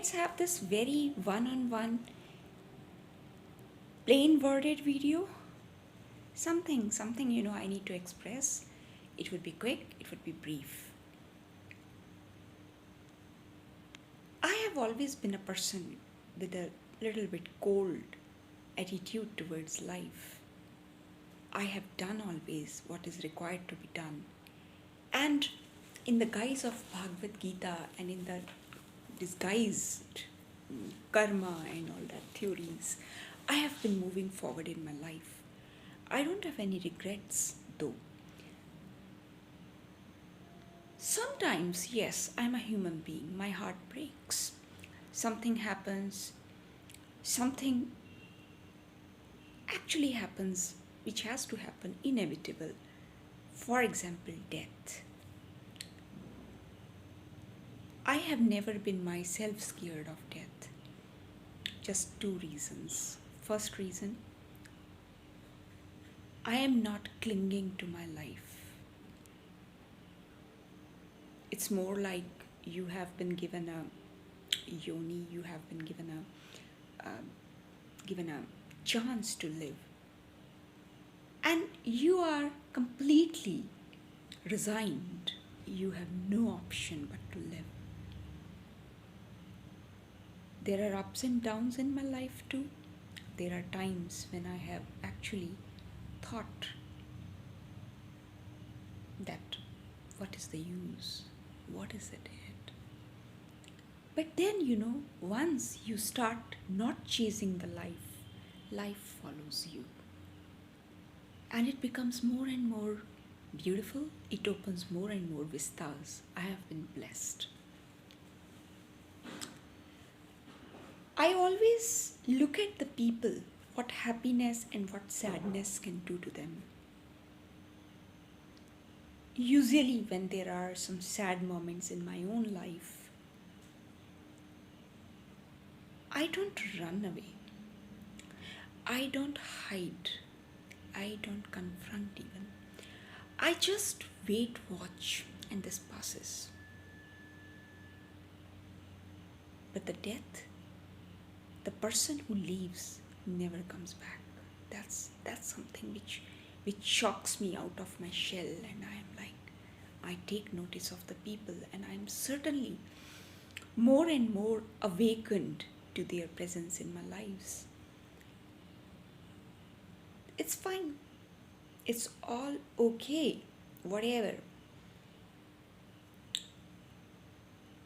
let's have this very one-on-one, plain worded video. Something I need to express. It would be quick, it would be brief. I have always been a person with a little bit cold attitude towards life. I have done always what is required to be done. And in the guise of Bhagavad Gita and in the disguised karma and all that theories, I have been moving forward in my life. I don't have any regrets though. Sometimes, yes, I'm a human being. My heart breaks. Something happens. Something actually happens which has to happen, inevitable. For example, death. I have never been myself scared of death. Just two reasons. First reason, I am not clinging to my life. It's more like you have been given a yoni, you have been given a chance to live, and you are completely resigned. You have no option but to live. There are ups and downs in my life too. There are times when I have actually thought that what is the use? What is it? But then, once you start not chasing the life follows you. And it becomes more and more beautiful. It opens more and more vistas. I have been blessed. I always look at the people, what happiness and what sadness can do to them. Usually, when there are some sad moments in my own life, I don't run away. I don't hide. I don't confront even. I just wait, watch, and this passes. But the death, the person who leaves never comes back. That's something which shocks me out of my shell, and I am like, I take notice of the people, and I am certainly more and more awakened to their presence in my lives. It's fine. It's all okay. Whatever.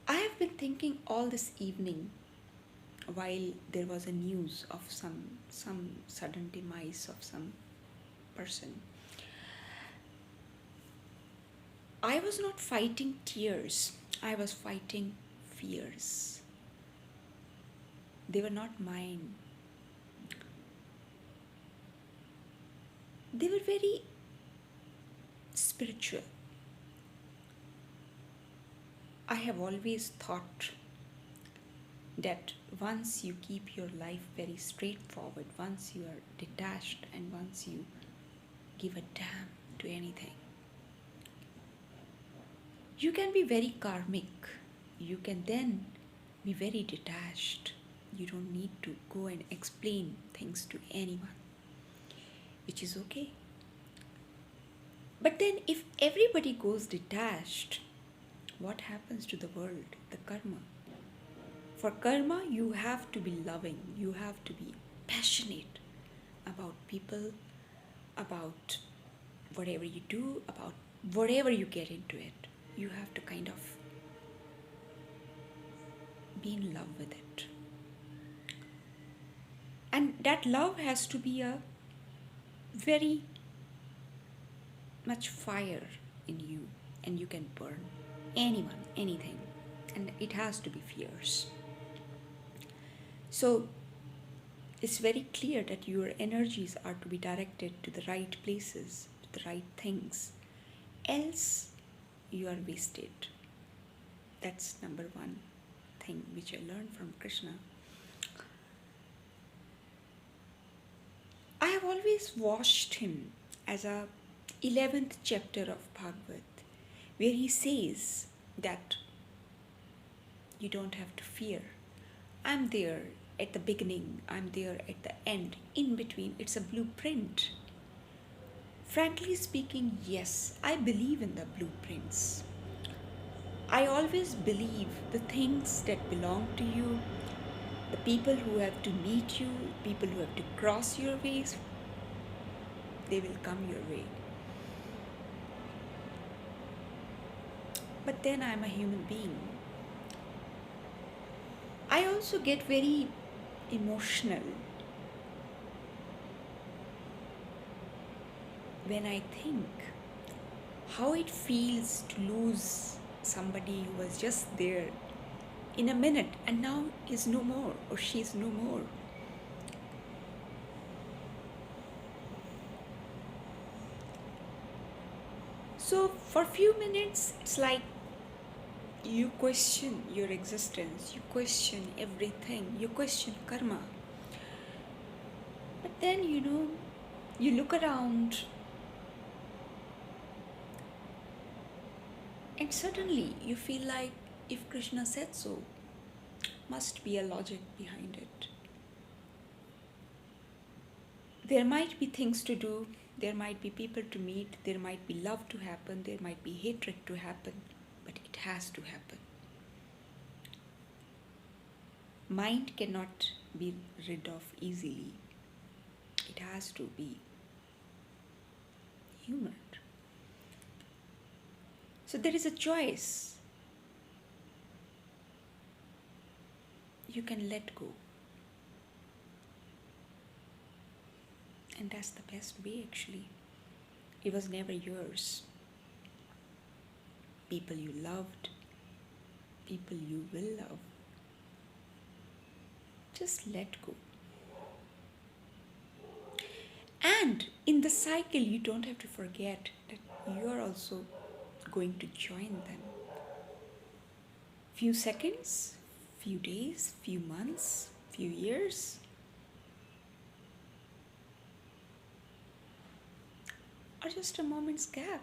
I have been thinking all this evening while there was a news of some sudden demise of some person. I was not fighting tears. I was fighting fears. They were not mine. They were very spiritual. I have always thought that once you keep your life very straightforward, once you are detached, and once you give a damn to anything, you can be very karmic. You can then be very detached. You don't need to go and explain things to anyone, which is okay. But then if everybody goes detached, what happens to the world, the karma? For karma, you have to be loving, you have to be passionate about people, about whatever you do, about whatever you get into it. You have to kind of be in love with it. And that love has to be a very much fire in you, and you can burn anyone, anything, and it has to be fierce. So it's very clear that your energies are to be directed to the right places, to the right things, else you are wasted. That's number one thing which I learned from Krishna. I have always watched him as a 11th chapter of Bhagavad, where he says that you don't have to fear. I'm there at the beginning, I'm there at the end. In between, it's a blueprint. Frankly speaking, yes, I believe in the blueprints. I always believe the things that belong to you, the people who have to meet you, people who have to cross your ways, they will come your way. But then I'm a human being. I also get very emotional when I think how it feels to lose somebody who was just there in a minute and now is no more or she's no more. So for a few minutes, it's like you question your existence, you question everything, you question karma. But then, you look around and suddenly you feel like if Krishna said so, must be a logic behind it. There might be things to do, there might be people to meet, there might be love to happen, there might be hatred to happen, but it has to happen. Mind cannot be rid of easily. It has to be humored. So there is a choice. You can let go. And that's the best way actually. It was never yours. People you loved, people you will love. Just let go. And in the cycle, you don't have to forget that you are also going to join them. Few seconds, few days, few months, few years, or just a moment's gap.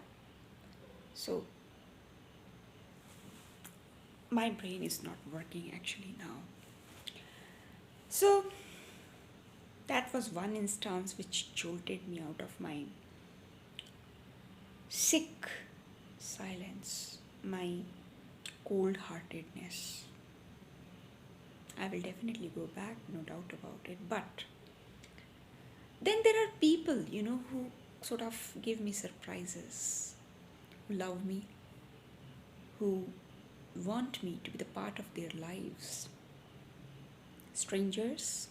So, my brain is not working actually now. So, that was one instance which jolted me out of my sick silence, my cold heartedness. I will definitely go back, no doubt about it. But then there are people, who sort of give me surprises, who love me, who want me to be the part of their lives. Strangers,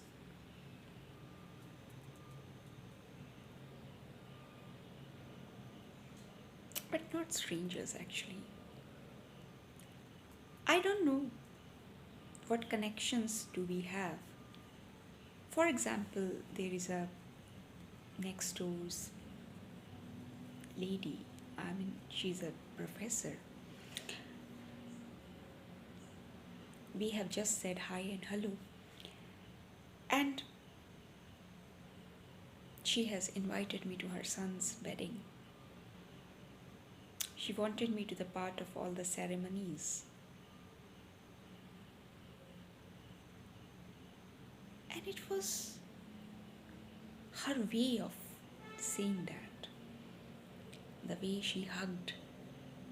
but not strangers actually. I don't know what connections do we have. For example, there is a next door's lady. I mean, she's a professor. We have just said hi and hello. And she has invited me to her son's wedding. She wanted me to be part of all the ceremonies. And it was her way of saying that. The way she hugged,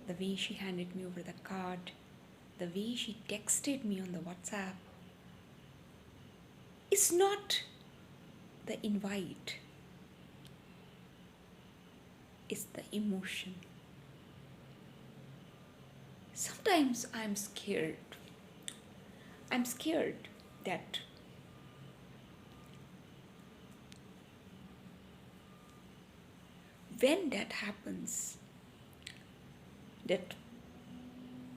the way she handed me over the card, the way she texted me on the WhatsApp. It's not the invite, it's the emotion. Sometimes I'm scared. I'm scared that when that happens, that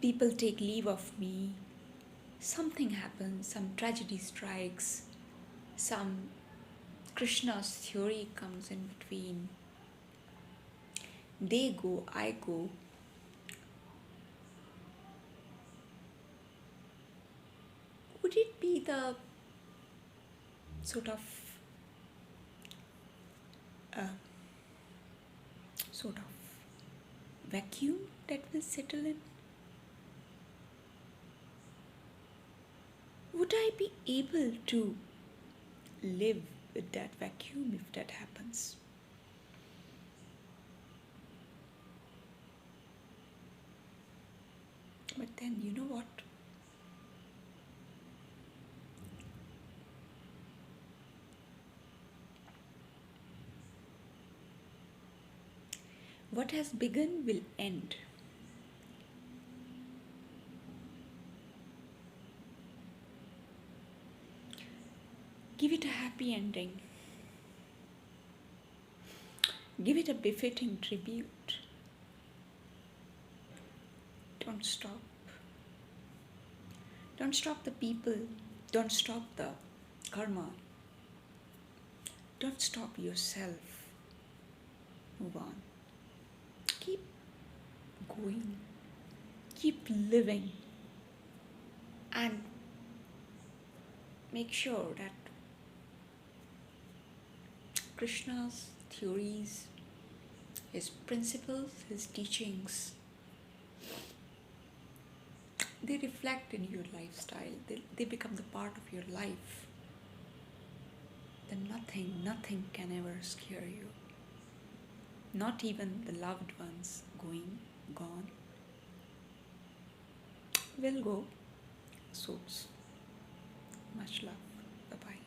people take leave of me, something happens, some tragedy strikes, some Krishna's theory comes in between. They go, I go. Would it be the sort of vacuum that will settle in? would I be able to live with that vacuum if that happens? But then, you know what? What has begun will end. Give it a happy ending. Give it a befitting tribute. Don't stop. Don't stop the people. Don't stop the karma. Don't stop yourself. Move on. Keep going. Keep living. And make sure that Krishna's theories, his principles, his teachings, they reflect in your lifestyle. They become the part of your life. Then nothing can ever scare you. Not even the loved ones gone, will go. Souls. Much love. Bye bye.